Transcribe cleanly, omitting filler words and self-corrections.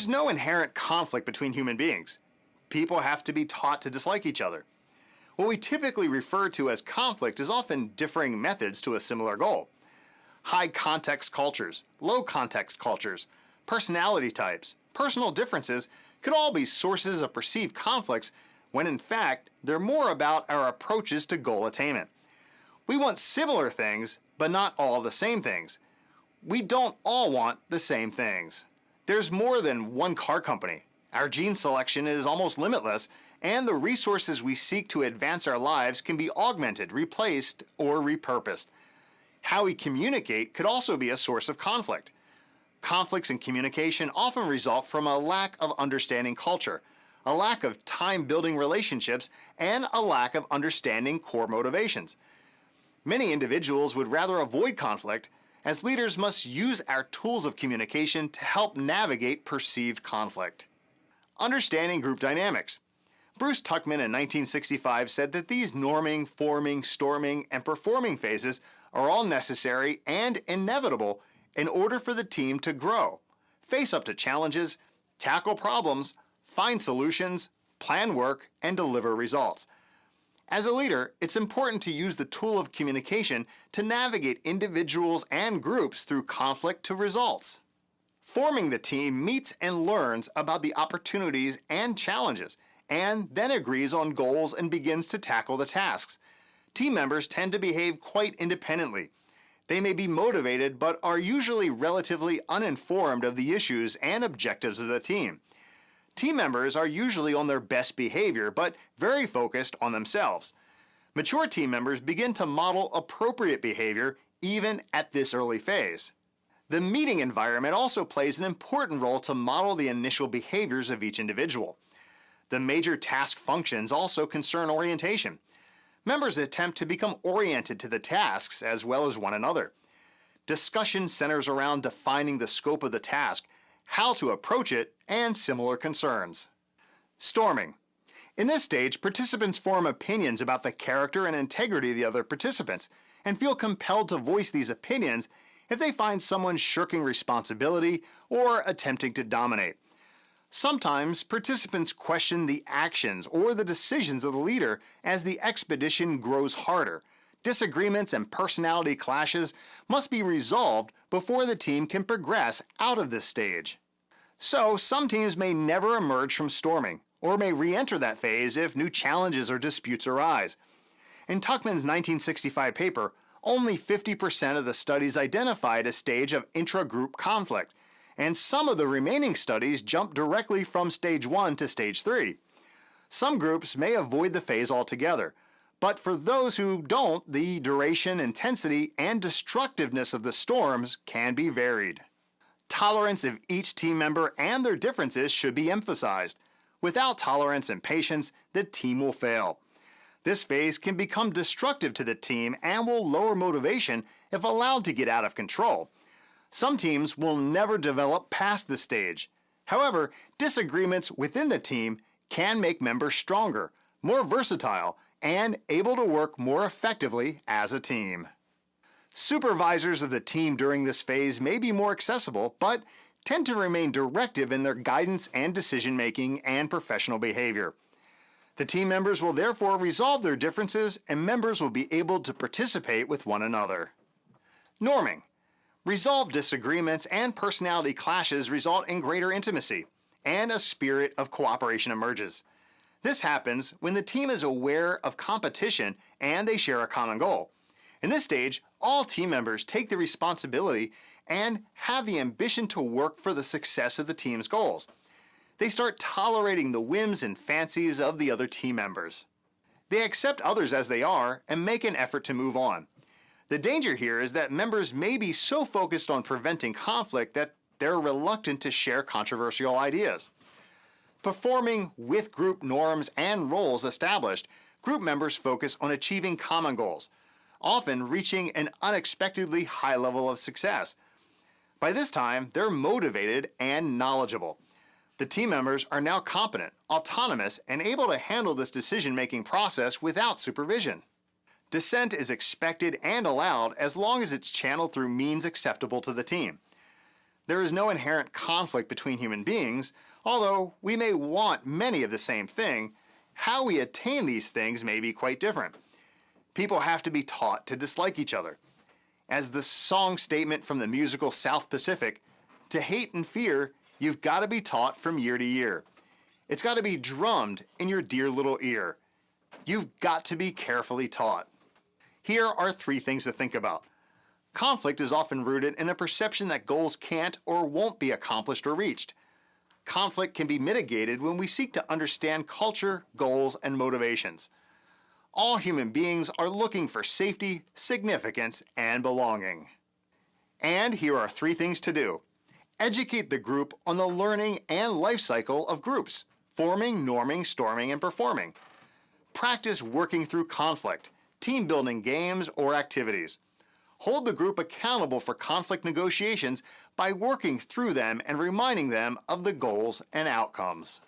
There's no inherent conflict between human beings. People have to be taught to dislike each other. What we typically refer to as conflict is often differing methods to a similar goal. High context cultures, low context cultures, personality types, personal differences could all be sources of perceived conflicts when in fact they're more about our approaches to goal attainment. We want similar things, but not all the same things. We don't all want the same things. There's more than one car company. Our gene selection is almost limitless, and the resources we seek to advance our lives can be augmented, replaced, or repurposed. How we communicate could also be a source of conflict. Conflicts in communication often result from a lack of understanding culture, a lack of time building relationships, and a lack of understanding core motivations. Many individuals would rather avoid conflict, as leaders must use our tools of communication to help navigate perceived conflict. Understanding group dynamics. Bruce Tuckman in 1965 said that these norming, forming, storming, and performing phases are all necessary and inevitable in order for the team to grow, face up to challenges, tackle problems, find solutions, plan work, and deliver results. As a leader, it's important to use the tool of communication to navigate individuals and groups through conflict to results. Forming the team meets and learns about the opportunities and challenges, and then agrees on goals and begins to tackle the tasks. Team members tend to behave quite independently. They may be motivated, but are usually relatively uninformed of the issues and objectives of the team. Team members are usually on their best behavior, but very focused on themselves. Mature team members begin to model appropriate behavior even at this early phase. The meeting environment also plays an important role to model the initial behaviors of each individual. The major task functions also concern orientation. Members attempt to become oriented to the tasks as well as one another. Discussion centers around defining the scope of the task, how to approach it, and similar concerns. Storming. In this stage, participants form opinions about the character and integrity of the other participants and feel compelled to voice these opinions if they find someone shirking responsibility or attempting to dominate. Sometimes participants question the actions or the decisions of the leader as the expedition grows harder. Disagreements and personality clashes must be resolved before the team can progress out of this stage. So, some teams may never emerge from storming, or may re-enter that phase if new challenges or disputes arise. In Tuckman's 1965 paper, only 50% of the studies identified a stage of intra-group conflict, and some of the remaining studies jump directly from stage 1 to stage 3. Some groups may avoid the phase altogether, but for those who don't, the duration, intensity, and destructiveness of the storms can be varied. Tolerance of each team member and their differences should be emphasized. Without tolerance and patience, the team will fail. This phase can become destructive to the team and will lower motivation if allowed to get out of control. Some teams will never develop past this stage. However, disagreements within the team can make members stronger, more versatile, and able to work more effectively as a team. Supervisors of the team during this phase may be more accessible, but tend to remain directive in their guidance and decision-making and professional behavior. The team members will therefore resolve their differences, and members will be able to participate with one another. Norming. Resolved disagreements and personality clashes result in greater intimacy, and a spirit of cooperation emerges. This happens when the team is aware of competition and they share a common goal. In this stage, all team members take the responsibility and have the ambition to work for the success of the team's goals. They start tolerating the whims and fancies of the other team members. They accept others as they are and make an effort to move on. The danger here is that members may be so focused on preventing conflict that they're reluctant to share controversial ideas. Performing with group norms and roles established, group members focus on achieving common goals, often reaching an unexpectedly high level of success. By this time, they're motivated and knowledgeable. The team members are now competent, autonomous, and able to handle this decision-making process without supervision. Dissent is expected and allowed as long as it's channeled through means acceptable to the team. There is no inherent conflict between human beings, although we may want many of the same thing. How we attain these things may be quite different. People have to be taught to dislike each other. As the song statement from the musical South Pacific, to hate and fear, you've got to be taught from year to year. It's got to be drummed in your dear little ear. You've got to be carefully taught. Here are 3 things to think about. Conflict is often rooted in a perception that goals can't or won't be accomplished or reached. Conflict can be mitigated when we seek to understand culture, goals, and motivations. All human beings are looking for safety, significance, and belonging. And here are 3 things to do. Educate the group on the learning and life cycle of groups, forming, norming, storming, and performing. Practice working through conflict, team-building games or activities. Hold the group accountable for conflict negotiations by working through them and reminding them of the goals and outcomes.